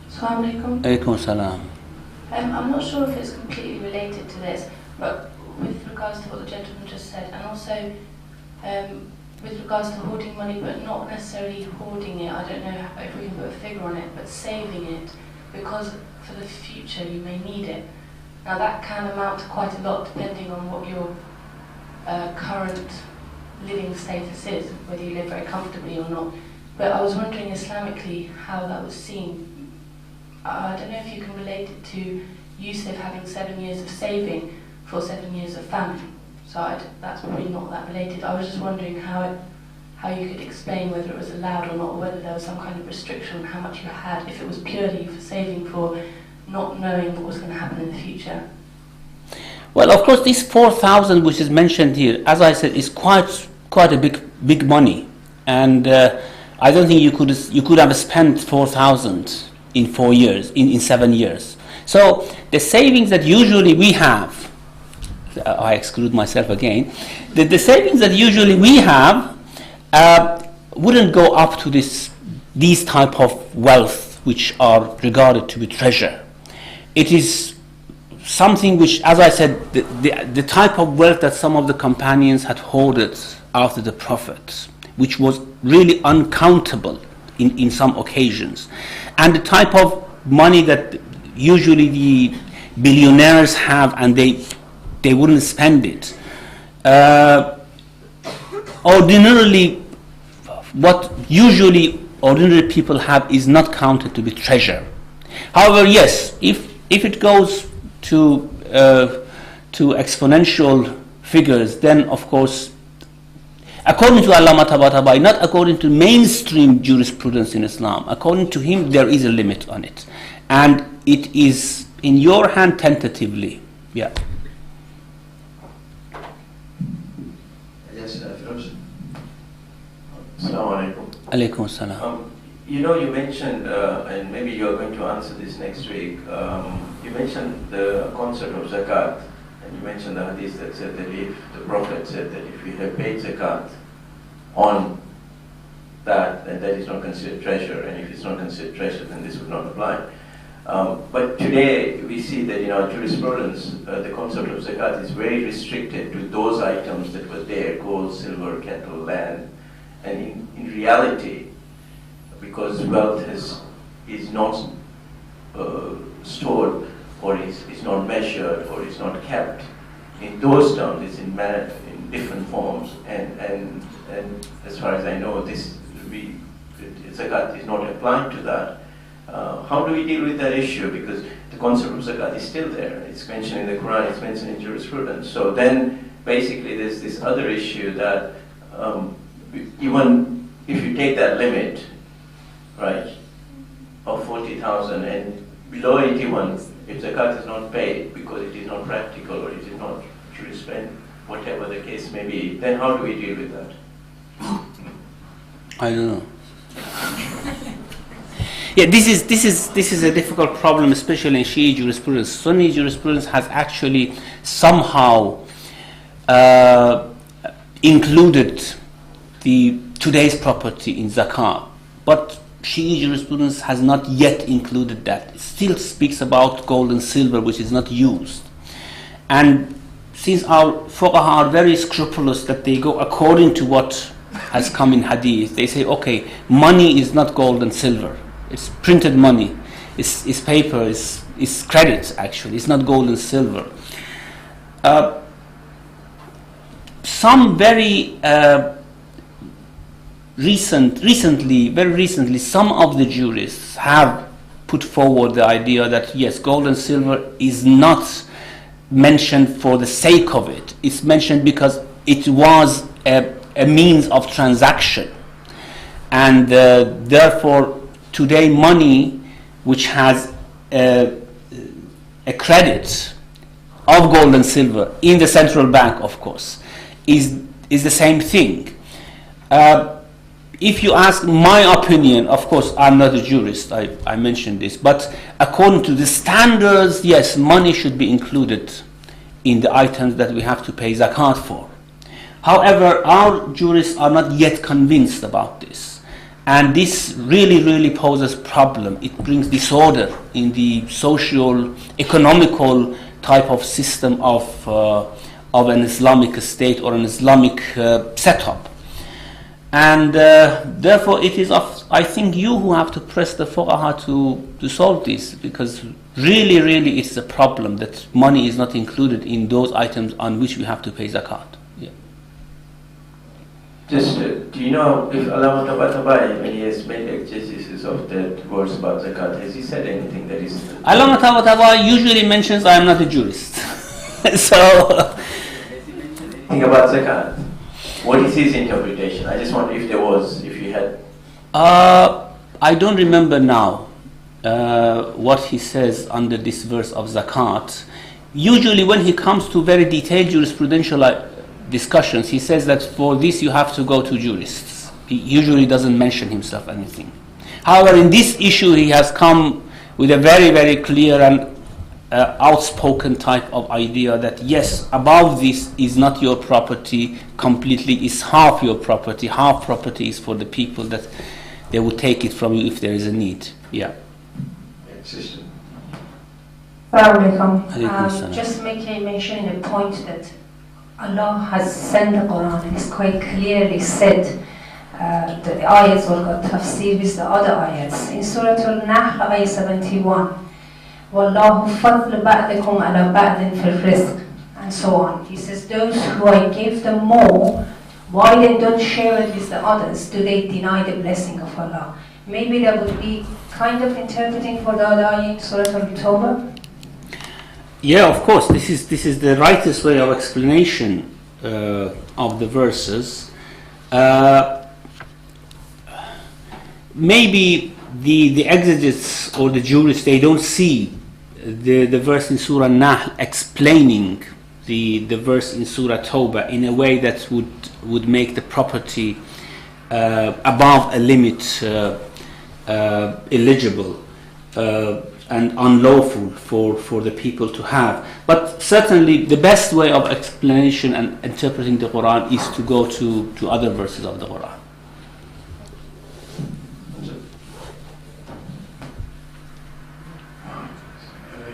[SPEAKER 4] Assalamu alaikum.
[SPEAKER 1] Alaikum salam.
[SPEAKER 4] I'm not sure if it's completely related to this, but with regards to what the gentleman just said, and also with regards to hoarding money, but not necessarily hoarding it. I don't know if we can put a figure on it, but saving it because for the future you may need it. Now that can amount to quite a lot depending on what your current living status is, whether you live very comfortably or not. But I was wondering Islamically how that was seen. I don't know if you can relate it to Yusuf having 7 years of saving for 7 years of famine. So that's probably not that related. I was just wondering how you could explain whether it was allowed or not, or whether there was some kind of restriction on how much you had, if it was purely for saving for not knowing what was going to happen in the future.
[SPEAKER 1] Well, of course, this 4,000 which is mentioned here, as I said, is quite a big money, and I don't think you could have spent 4,000 in 4 years, in 7 years. So the savings that usually we have, I exclude myself again, the savings that usually we have wouldn't go up to these type of wealth which are regarded to be treasure. It is something which, as I said, the type of wealth that some of the companions had hoarded after the Prophet, which was really uncountable in some occasions, and the type of money that usually the billionaires have, and they wouldn't spend it. Ordinarily, what usually ordinary people have is not counted to be treasure. However, yes, if it goes to exponential figures, then of course, according to Allama Tabatabai, not according to mainstream jurisprudence in Islam, according to him, there is a limit on it, and it is in your hand tentatively. Yeah.
[SPEAKER 2] Yes, Firoz.
[SPEAKER 5] Assalamu alaikum.
[SPEAKER 1] Alaykum salam.
[SPEAKER 5] You mentioned, and maybe you're going to answer this next week, you mentioned the concept of zakat, and you mentioned the hadith that said that if the Prophet said that if we have paid zakat on that, then that is not considered treasure, and if it's not considered treasure, then this would not apply. But today we see that in our jurisprudence, the concept of zakat is very restricted to those items that were there: gold, silver, cattle, land. And in reality, because wealth is not stored, or is not measured, or is not kept in those terms, it's in different forms. And as far as I know, zakat is not applying to that. How do we deal with that issue? Because the concept of zakat is still there. It's mentioned in the Quran, it's mentioned in jurisprudence. So then basically there's this other issue that even if you take that limit, right, of 40,000 and below 81, if zakat is not paid because it is not practical or it is not should spend, whatever the case may be, then how do we deal with that?
[SPEAKER 1] I don't know. Yeah, this is a difficult problem, especially in Shia jurisprudence. Sunni jurisprudence has actually somehow included today's property in zakat, but Shia jurisprudence has not yet included that. It still speaks about gold and silver, which is not used. And since our fuqaha are very scrupulous that they go according to what has come in hadith, they say, okay, money is not gold and silver. It's printed money. It's paper. It's credit, actually. It's not gold and silver. Some very recently, some of the jurists have put forward the idea that yes, gold and silver is not mentioned for the sake of it. It's mentioned because it was a means of transaction, and therefore today money which has a credit of gold and silver in the central bank, of course, is the same thing. If you ask my opinion, of course I'm not a jurist, I mentioned this, but according to the standards, yes, money should be included in the items that we have to pay zakat for. However, our jurists are not yet convinced about this, and this really poses problem. It brings disorder in the social, economical type of system of an Islamic state or an Islamic setup. And therefore it is I think you who have to press the fuqaha to solve this, because really it's a problem that money is not included in those items on which we have to pay zakat. Yeah.
[SPEAKER 5] Just, do you know if Allah Tabai, when he has made exegesis of that verse about zakat, has he said anything that is...
[SPEAKER 1] Allah Tabai usually mentions I am not a jurist. So...
[SPEAKER 5] Think about zakat. What is his interpretation? I just wonder if you had...
[SPEAKER 1] I don't remember now what he says under this verse of zakat. Usually when he comes to very detailed jurisprudential discussions, he says that for this you have to go to jurists. He usually doesn't mention himself anything. However, in this issue he has come with a very clear and outspoken type of idea that yes, above this is not your property completely, is half your property. Half property is for the people, that they will take it from you if there is a need. Yeah.
[SPEAKER 6] Just making mention in a point that Allah has sent the Quran and it's quite clearly said the ayats will got tafsir with the other ayats. In Surah Al-Nahl, ayah 71, وَاللَّهُ فَضْلُ بَعْدِكُمْ عَلَى بَعْدٍ فِي الرِّزْقِ, and so on. He says, those who I give them more, why they don't share it with the others, do they deny the blessing of Allah? Maybe that would be kind of interpreting for the other ayah in Surah Al-Tawba.
[SPEAKER 1] Yeah, of course, this is the rightest way of explanation of the verses. Maybe the exegetes or the jurists, they don't see the verse in Surah Nahl explaining the verse in Surah Tawbah in a way that would make the property above a limit illegible and unlawful for the people to have. But certainly the best way of explanation and interpreting the Quran is to go to other verses of the Quran.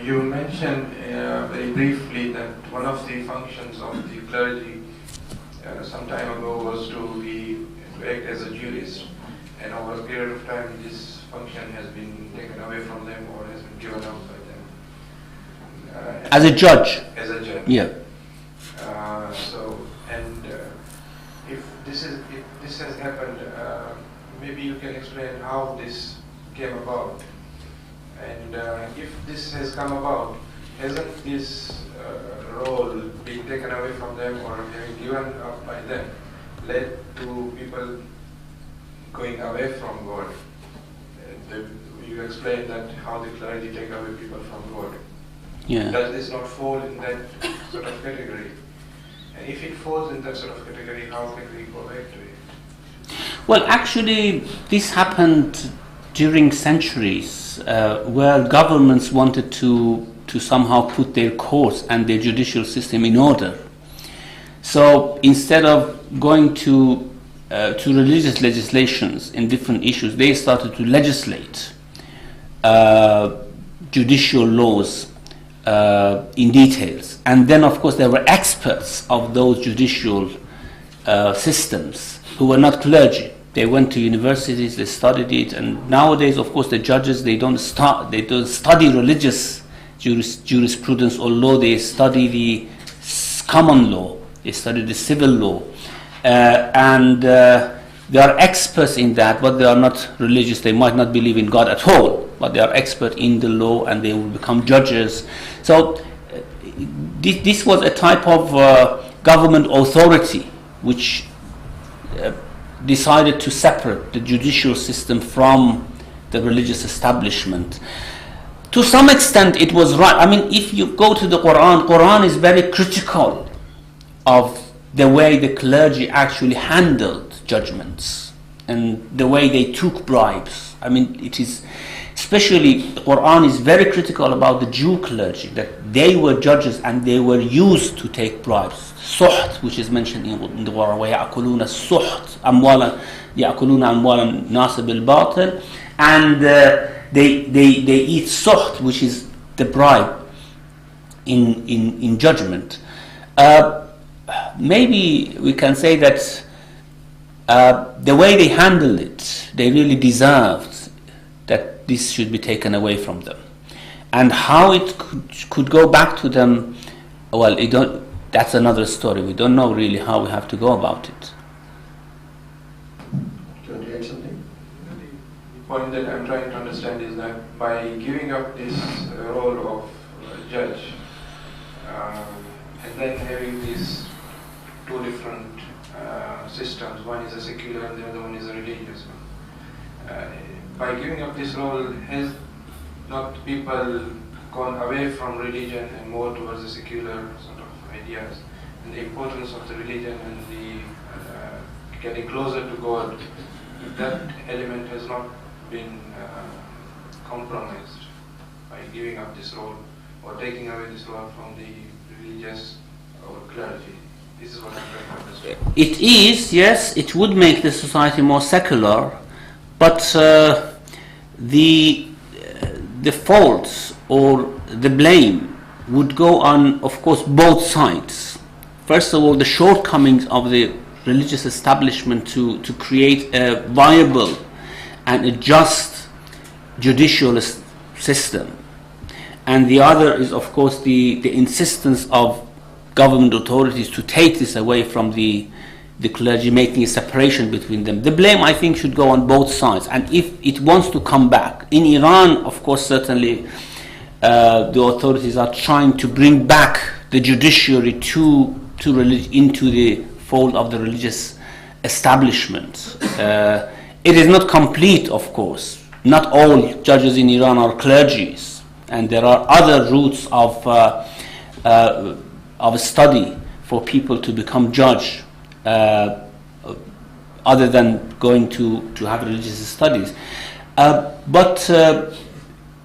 [SPEAKER 7] You mentioned very briefly that one of the functions of the clergy some time ago was to act as a jurist, and over a period of time this function has been taken away from them or has been given up by them.
[SPEAKER 1] As a judge?
[SPEAKER 7] As a judge.
[SPEAKER 1] Yeah.
[SPEAKER 7] If this has happened, maybe you can explain how this came about. And if this has come about, hasn't this role being taken away from them or having given up by them led to people going away from God? You explained that how the clergy take away people from God.
[SPEAKER 1] Yeah.
[SPEAKER 7] Does this not fall in that sort of category? And if it falls in that sort of category, how can we go back to it?
[SPEAKER 1] Well, actually, this happened during centuries where governments wanted to somehow put their courts and their judicial system in order. So instead of going to religious legislations in different issues, they started to legislate judicial laws in details. And then, of course, there were experts of those judicial systems who were not clergy. They went to universities, they studied it, and nowadays, of course, the judges, they don't study religious jurisprudence or law. They study the common law, they study the civil law, and they are experts in that, but they are not religious. They might not believe in God at all, but they are expert in the law, and they will become judges. So this was a type of government authority which decided to separate the judicial system from the religious establishment. To some extent it was right. I mean, if you go to the Quran is very critical of the way the clergy actually handled judgments and the way they took bribes. I mean, it is especially, the Quran is very critical about the Jew clergy, that they were judges and they were used to take bribes. Suht, which is mentioned in the Quran, وَيَأْكُلُونَ السُّحْتِ أَمْوَالًا يَأْكُلُونَ أَمْوَالًا النَّاسِ بِالْبَاطِلِ, and they eat suht, which is the bribe in judgment. Maybe we can say that the way they handled it, they really deserved that this should be taken away from them. And how it could go back to them, well, that's another story. We don't know really how we have to go about it.
[SPEAKER 2] Do you want to add something?
[SPEAKER 7] The point that I'm trying to understand is that by giving up this role of judge and then having these two different systems, one is a secular and the other one is a religious one. By giving up this role, has not people gone away from religion and more towards the secular sort of ideas, and the importance of the religion and the getting closer to God, that element has not been compromised by giving up this role or taking away this role from the religious or clergy. This is what I'm trying to understand.
[SPEAKER 1] It is, yes, it would make the society more secular, but the faults or the blame would go on, of course, both sides. First of all, the shortcomings of the religious establishment to create a viable and a just judicial system. And the other is, of course, the insistence of government authorities to take this away from the clergy, making a separation between them. The blame, I think, should go on both sides. And if it wants to come back, in Iran, of course, certainly the authorities are trying to bring back the judiciary into the fold of the religious establishment. It is not complete, of course. Not all judges in Iran are clergies, and there are other routes of study for people to become judge, other than going to have religious studies. But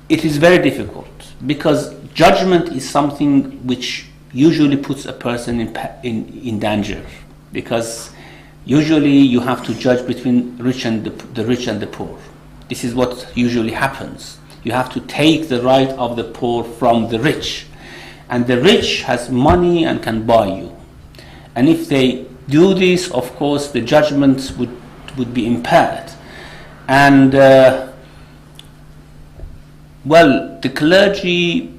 [SPEAKER 1] it is very difficult, because judgment is something which usually puts a person in danger, because usually you have to judge between the rich and the poor. This is what usually happens. You have to take the right of the poor from the rich, and the rich has money and can buy you. And if they do this, of course, the judgment would be impaired. And well, the clergy,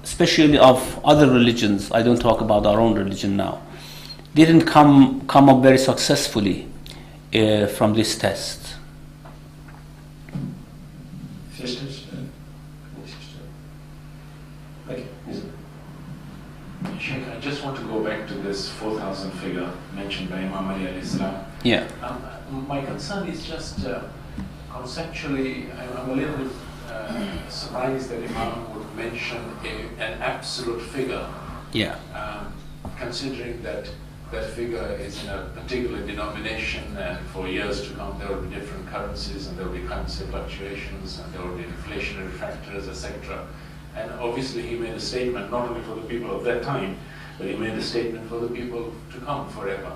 [SPEAKER 1] especially of other religions, I don't talk about our own religion now, didn't come up very successfully from this test.
[SPEAKER 2] Sisters? Okay.
[SPEAKER 8] Sheikh, I just want to go back to this 4,000 figure mentioned by Imam Ali alayhi salam.
[SPEAKER 1] Yeah.
[SPEAKER 8] My concern is just conceptually, I'm a little bit surprised that Imam would mention an absolute figure.
[SPEAKER 1] Yeah.
[SPEAKER 8] Considering that that figure is in a particular denomination, and for years to come there will be different currencies, and there will be currency fluctuations, and there will be inflationary factors, etc. And obviously he made a statement not only for the people of that time, but he made a statement for the people to come forever.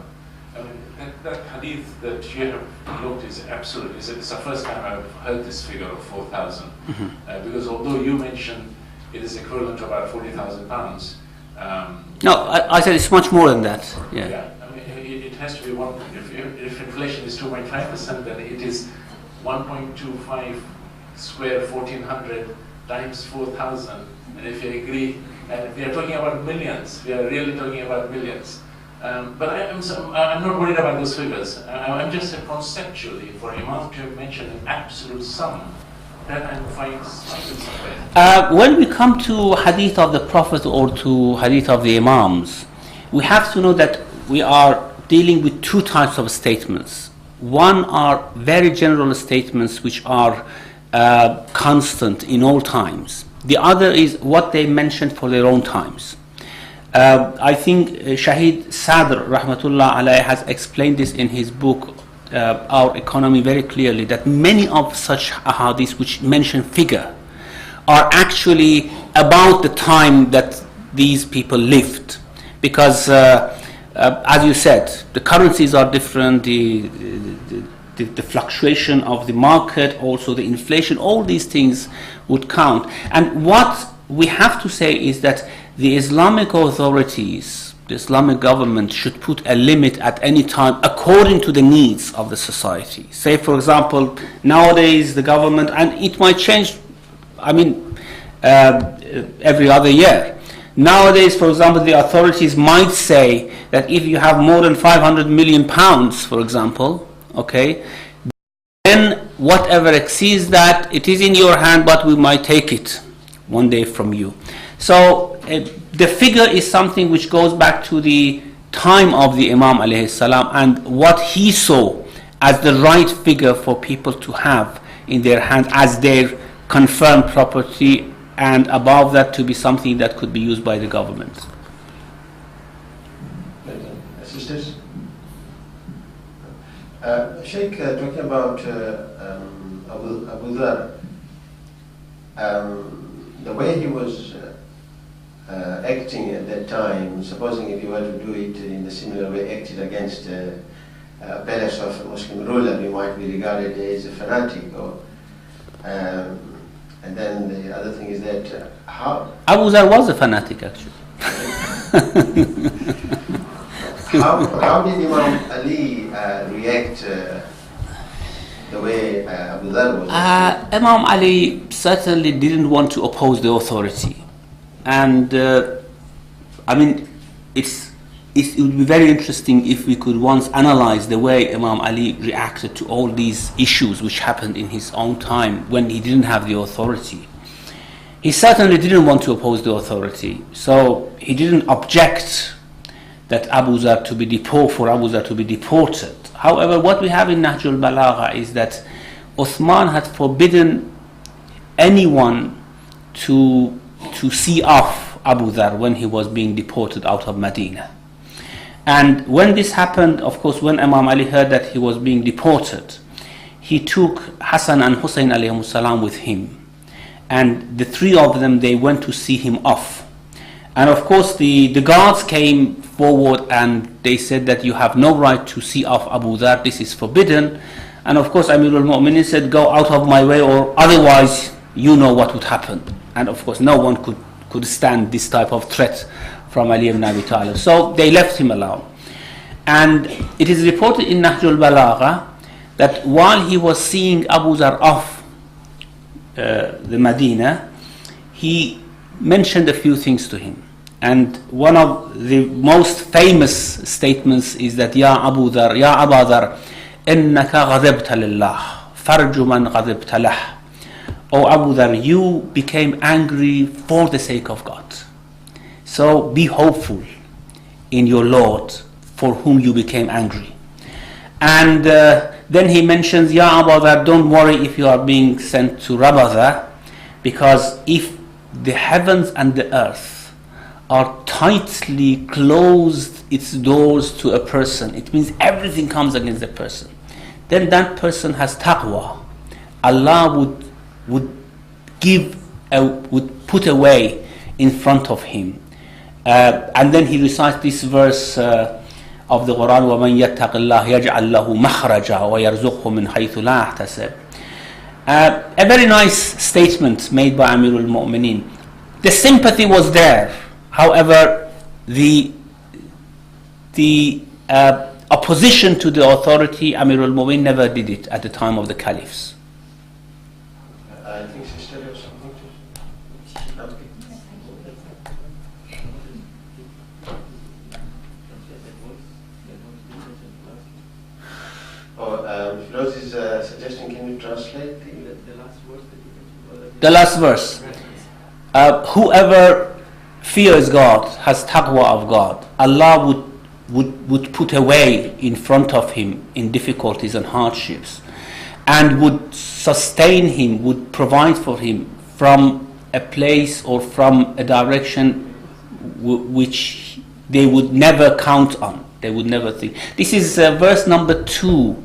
[SPEAKER 8] I mean, that hadith that you have looked is absolute. It's the first time I've heard this figure of 4,000. Mm-hmm. Because although you mentioned it is equivalent to about £40,000.
[SPEAKER 1] No, I said it's much more than that. Yeah.
[SPEAKER 8] Yeah. I mean, it has to be one. If inflation is 2.5%, then it is 1.25 square 1,400 times 4,000. And if you agree, and we are talking about millions. We are really talking about millions. But I'm not worried about those figures. I'm just conceptually, for Imam to mention an absolute sum, that I find somewhere.
[SPEAKER 1] When we come to hadith of the Prophet or to hadith of the Imams, we have to know that we are dealing with two types of statements. One are very general statements which are constant in all times. The other is what they mentioned for their own times. I think Shahid Sadr Rahmatullah Alayhi has explained this in his book Our Economy very clearly, that many of such ahadith which mention figure are actually about the time that these people lived, because as you said, the currencies are different, the fluctuation of the market, also the inflation, all these things would count. And what we have to say is that the Islamic authorities the Islamic government should put a limit at any time according to the needs of the society. Say, for example, nowadays the government, and it might change, every other year. Nowadays, for example, the authorities might say that if you have more than 500 million pounds, for example, okay, then whatever exceeds that, it is in your hand, but we might take it one day from you. So the figure is something which goes back to the time of the Imam alayhi salam and what he saw as the right figure for people to have in their hand as their confirmed property, and above that to be something that could be used by the government.
[SPEAKER 2] Sisters? Sheikh, talking about Abu Dhar, the way he was acting at that time, supposing if you were to do it in a similar way, acted against a palace of a Muslim ruler, you might be regarded as a fanatic. And then the other thing is that how
[SPEAKER 1] Abu Dhar was a fanatic, actually.
[SPEAKER 2] how did Imam Ali react the way Abu Dhar was?
[SPEAKER 1] Imam Ali certainly didn't want to oppose the authority, and it would be very interesting if we could once analyze the way Imam Ali reacted to all these issues which happened in his own time when he didn't have the authority. He certainly didn't want to oppose the authority, so he didn't object that Abu Dhar to be deported. However, what we have in Nahjul Balagha is that Uthman had forbidden anyone to see off Abu Dhar when he was being deported out of Medina. And when this happened, of course, when Imam Ali heard that he was being deported, he took Hassan and Hussein alayhim salam with him. And the three of them, they went to see him off. And of course, the guards came forward and they said that you have no right to see off Abu Dhar, this is forbidden. And of course, Amirul Mu'minin said, go out of my way, or otherwise you know what would happen. And of course, no one could stand this type of threat from Ali ibn Abi Talib. So they left him alone. And it is reported in Nahjul Balagha that while he was seeing Abu Dhar off the Medina, he mentioned a few things to him. And one of the most famous statements is that Ya Abu Dhar, Ya Aba Dhar, innaka ghadibta lillah, farju man ghadibta lah. O Abu Dhar, you became angry for the sake of God. So be hopeful in your Lord for whom you became angry. And then he mentions, Ya Abu Dhar, don't worry if you are being sent to Rabadha, because if the heavens and the earth are tightly closed its doors to a person, it means everything comes against the person, then that person has taqwa. Allah would put away in front of him. And then he recites this verse of the Quran, وَمَنْ يَتَّقِ اللَّهِ يَجْعَلْ لَهُ مَخْرَجًا وَيَرْزُقْهُ مِنْ حَيْثُ لَا يَحْتَسِبُ. A very nice statement made by Amirul Mu'minin. The sympathy was there. However, the opposition to the authority, Amirul Mu'minin never did it at the time of the caliphs.
[SPEAKER 2] I think sister has something to say. Firoz is suggesting, can you translate the last verse?
[SPEAKER 1] The last verse. Whoever fears God, has taqwa of God, Allah would put away in front of him in difficulties and hardships, and would sustain him, would provide for him from a place or from a direction which they would never count on, they would never think. This is verse number 2,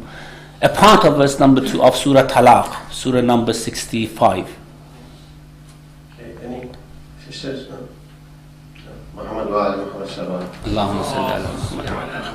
[SPEAKER 1] a part of verse number 2 of Surah Talaq, Surah number 65.
[SPEAKER 2] Okay, any sisters? No? Muhammad wa ala Muhammad sallallahu
[SPEAKER 1] Allahumma salli ala Muhammad.